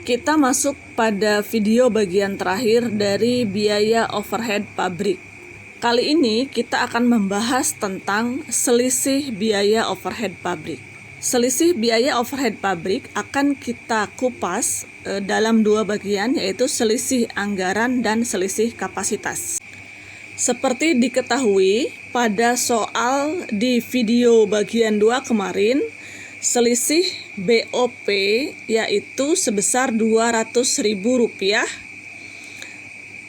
Kita masuk pada video bagian terakhir dari biaya overhead pabrik. Kali ini kita akan membahas tentang selisih biaya overhead pabrik. Selisih biaya overhead pabrik akan kita kupas dalam dua bagian, yaitu selisih anggaran dan selisih kapasitas. Seperti diketahui pada soal di video bagian 2 kemarin, selisih BOP yaitu sebesar Rp200.000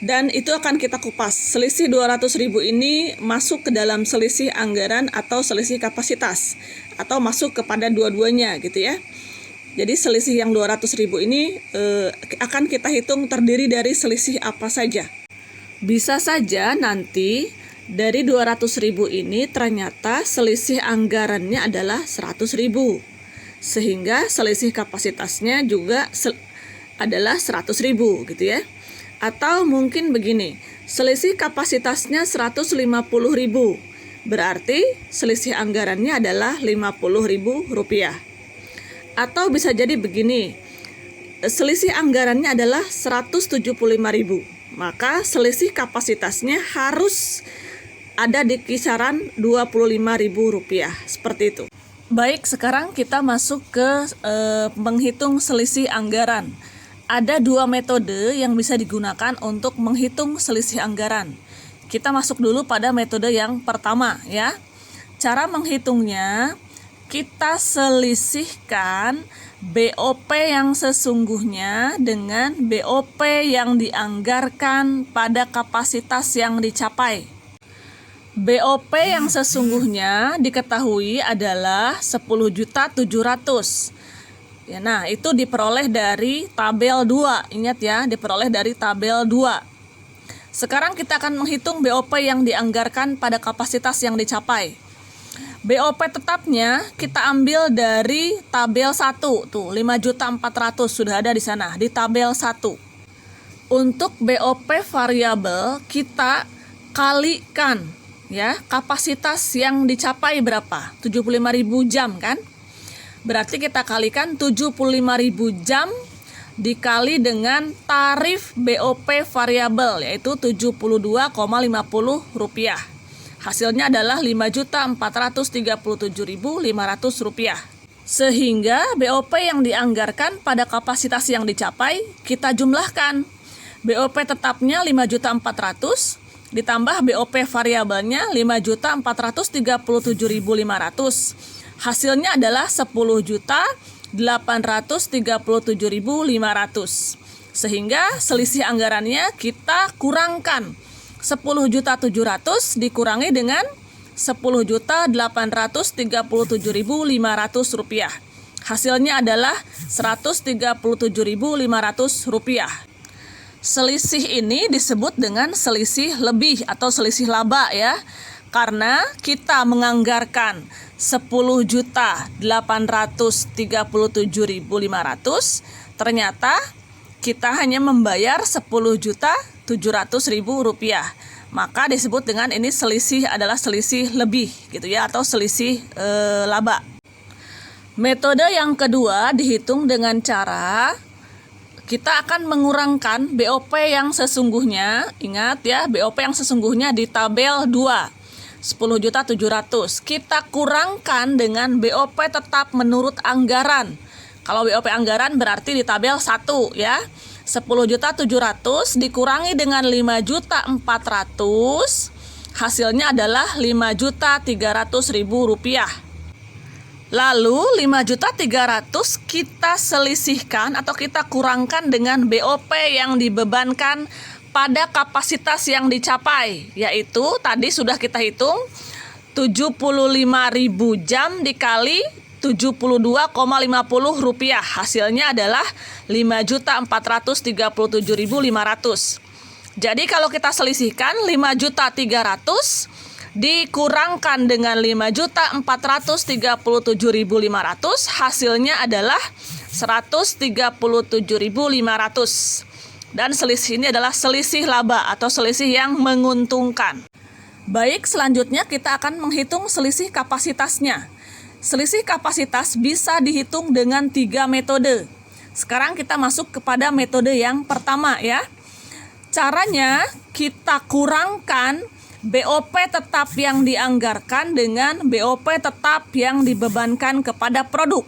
dan itu akan kita kupas. Selisih Rp200.000 ini masuk ke dalam selisih anggaran atau selisih kapasitas atau masuk kepada dua-duanya gitu ya. Jadi selisih yang Rp200.000 ini akan kita hitung terdiri dari selisih apa saja. Bisa saja nanti dari Rp200.000 ini ternyata selisih anggarannya adalah Rp100.000, sehingga selisih kapasitasnya juga adalah Rp100.000 gitu ya. Atau mungkin begini, selisih kapasitasnya Rp150.000, berarti selisih anggarannya adalah Rp50.000. Atau bisa jadi begini, selisih anggarannya adalah Rp175.000. Maka selisih kapasitasnya harus ada di kisaran Rp25.000, seperti itu. Baik, sekarang kita masuk ke menghitung selisih anggaran. Ada dua metode yang bisa digunakan untuk menghitung selisih anggaran. Kita masuk dulu pada metode yang pertama ya. Cara menghitungnya, kita selisihkan BOP yang sesungguhnya dengan BOP yang dianggarkan pada kapasitas yang dicapai. BOP yang sesungguhnya diketahui adalah 10.700.000. Ya, nah, itu diperoleh dari tabel 2. Ingat ya, diperoleh dari tabel 2. Sekarang kita akan menghitung BOP yang dianggarkan pada kapasitas yang dicapai. BOP tetapnya kita ambil dari tabel 1, tuh 5.400.000 sudah ada di sana, di tabel 1. Untuk BOP variabel kita kalikan ya, kapasitas yang dicapai berapa? 75.000 jam kan? Berarti kita kalikan 75.000 jam dikali dengan tarif BOP variabel, yaitu Rp72,50. Hasilnya adalah Rp5.437.500. Sehingga BOP yang dianggarkan pada kapasitas yang dicapai kita jumlahkan. BOP tetapnya 5.400.000 ditambah BOP variabelnya 5.437.500. Hasilnya adalah 10.837.500. Sehingga selisih anggarannya kita kurangkan 10.700.000 dikurangi dengan 10.837.500 rupiah. Hasilnya adalah Rp137.500. Selisih ini disebut dengan selisih lebih atau selisih laba ya, karena kita menganggarkan 10.837.500, ternyata kita hanya membayar 10.700.000 rupiah. Maka disebut dengan ini selisih adalah selisih lebih gitu ya, atau selisih laba. Metode yang kedua dihitung dengan cara kita akan mengurangkan BOP yang sesungguhnya. Ingat ya, BOP yang sesungguhnya di tabel 2 10.700.000 kita kurangkan dengan BOP tetap menurut anggaran. Kalau BOP anggaran berarti di tabel 1 ya. 10.700.000 dikurangi dengan 5.400.000, hasilnya adalah Rp5.300.000. Lalu 5.300.000 kita selisihkan atau kita kurangkan dengan BOP yang dibebankan pada kapasitas yang dicapai, yaitu tadi sudah kita hitung 75.000 jam dikali Rp72,50. Hasilnya adalah Rp5.437.500. Jadi kalau kita selisihkan 5.300.000 dikurangkan dengan 5.437.500, hasilnya adalah Rp137.500. Dan selisih ini adalah selisih laba atau selisih yang menguntungkan. Baik, selanjutnya kita akan menghitung selisih kapasitasnya. Selisih kapasitas bisa dihitung dengan 3 metode. Sekarang kita masuk kepada metode yang pertama ya. Caranya kita kurangkan BOP tetap yang dianggarkan dengan BOP tetap yang dibebankan kepada produk.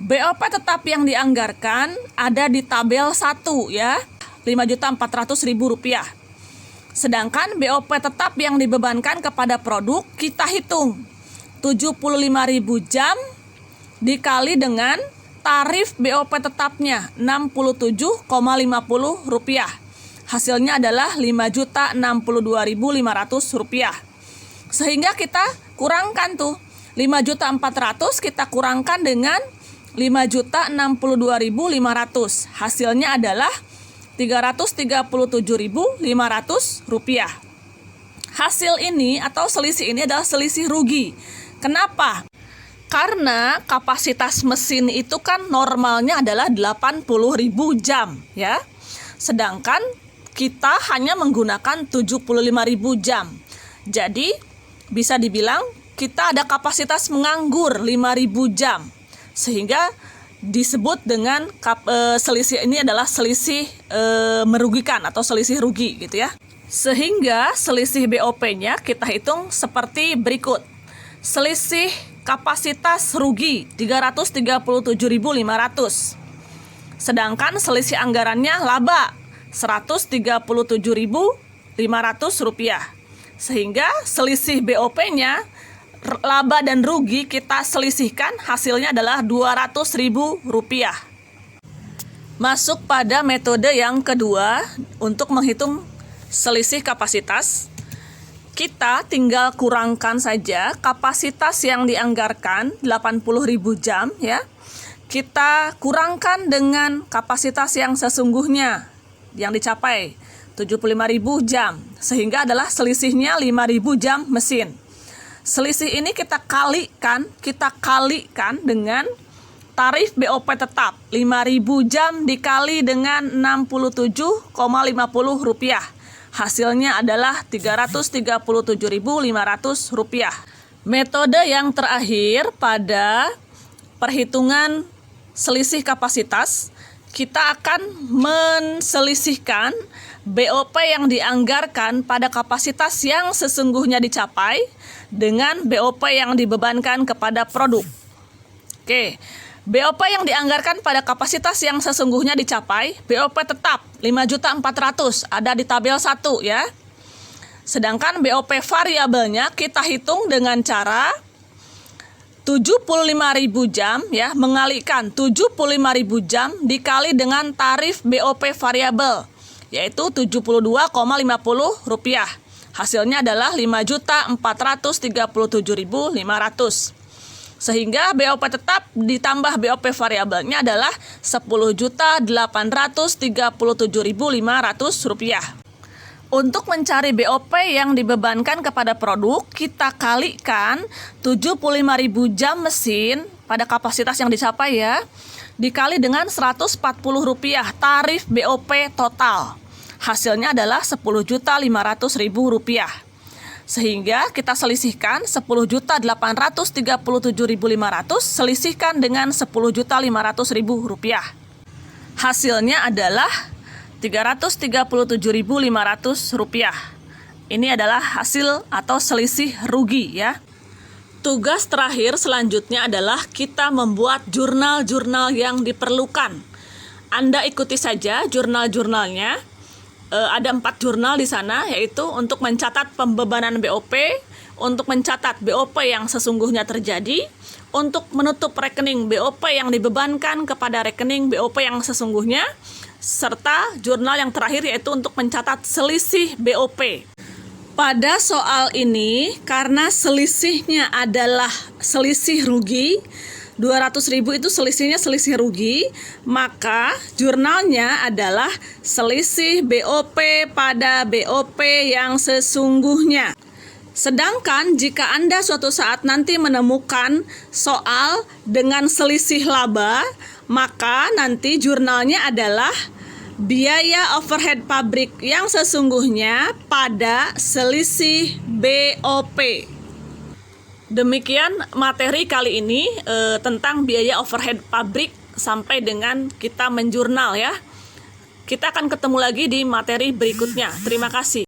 BOP tetap yang dianggarkan ada di tabel 1 ya, Rp5.400.000. Sedangkan BOP tetap yang dibebankan kepada produk kita hitung 75.000 jam dikali dengan tarif BOP tetapnya Rp67,50. Hasilnya adalah Rp5.062.500. Sehingga kita kurangkan tuh 5.400.000 kita kurangkan dengan Rp5.062.500. Hasilnya adalah Rp337.500. Hasil ini atau selisih ini adalah selisih rugi. Kenapa? Karena kapasitas mesin itu kan normalnya adalah 80.000 jam ya. Sedangkan kita hanya menggunakan 75.000 jam. Jadi bisa dibilang kita ada kapasitas menganggur 5.000 jam. Sehingga disebut dengan selisih ini adalah selisih merugikan atau selisih rugi gitu ya. Sehingga selisih BOP-nya kita hitung seperti berikut. Selisih kapasitas rugi Rp337.500. Sedangkan selisih anggarannya laba Rp137.500. Sehingga selisih BOP-nya laba dan rugi kita selisihkan, hasilnya adalah Rp200.000. Masuk pada metode yang kedua untuk menghitung selisih kapasitas. Kita tinggal kurangkan saja kapasitas yang dianggarkan 80.000 jam ya. Kita kurangkan dengan kapasitas yang sesungguhnya yang dicapai 75.000 jam, sehingga adalah selisihnya 5.000 jam mesin. Selisih ini kita kalikan dengan tarif BOP tetap 5.000 jam dikali dengan Rp67,50. Hasilnya adalah Rp337.500. Metode yang terakhir pada perhitungan selisih kapasitas, kita akan menselisihkan BOP yang dianggarkan pada kapasitas yang sesungguhnya dicapai dengan BOP yang dibebankan kepada produk. Oke, BOP yang dianggarkan pada kapasitas yang sesungguhnya dicapai, BOP tetap 5.400.000 ada di tabel 1 ya. Sedangkan BOP variabelnya kita hitung dengan cara 75.000 jam ya, mengalihkan 75.000 jam dikali dengan tarif BOP variabel yaitu Rp72,50. Hasilnya adalah Rp5.437.500. Sehingga BOP tetap ditambah BOP variabelnya adalah Rp10.837.500. Untuk mencari BOP yang dibebankan kepada produk, kita kalikan 75.000 jam mesin pada kapasitas yang dicapai ya, dikali dengan Rp140 tarif BOP total. Hasilnya adalah Rp10.500.000. Sehingga kita selisihkan 10.837.500 selisihkan dengan Rp10.500.000. Hasilnya adalah Rp337.500. Ini adalah hasil atau selisih rugi ya. Tugas terakhir selanjutnya adalah kita membuat jurnal-jurnal yang diperlukan. Anda ikuti saja jurnal-jurnalnya. Ada 4 jurnal di sana, yaitu untuk mencatat pembebanan BOP, untuk mencatat BOP yang sesungguhnya terjadi, untuk menutup rekening BOP yang dibebankan kepada rekening BOP yang sesungguhnya, serta jurnal yang terakhir yaitu untuk mencatat selisih BOP. Pada soal ini, karena selisihnya adalah selisih rugi, 200.000 itu selisihnya selisih rugi, maka jurnalnya adalah selisih BOP pada BOP yang sesungguhnya. Sedangkan jika Anda suatu saat nanti menemukan soal dengan selisih laba, maka nanti jurnalnya adalah biaya overhead pabrik yang sesungguhnya pada selisih BOP. Demikian materi kali ini tentang biaya overhead pabrik sampai dengan kita menjurnal ya. Kita akan ketemu lagi di materi berikutnya. Terima kasih.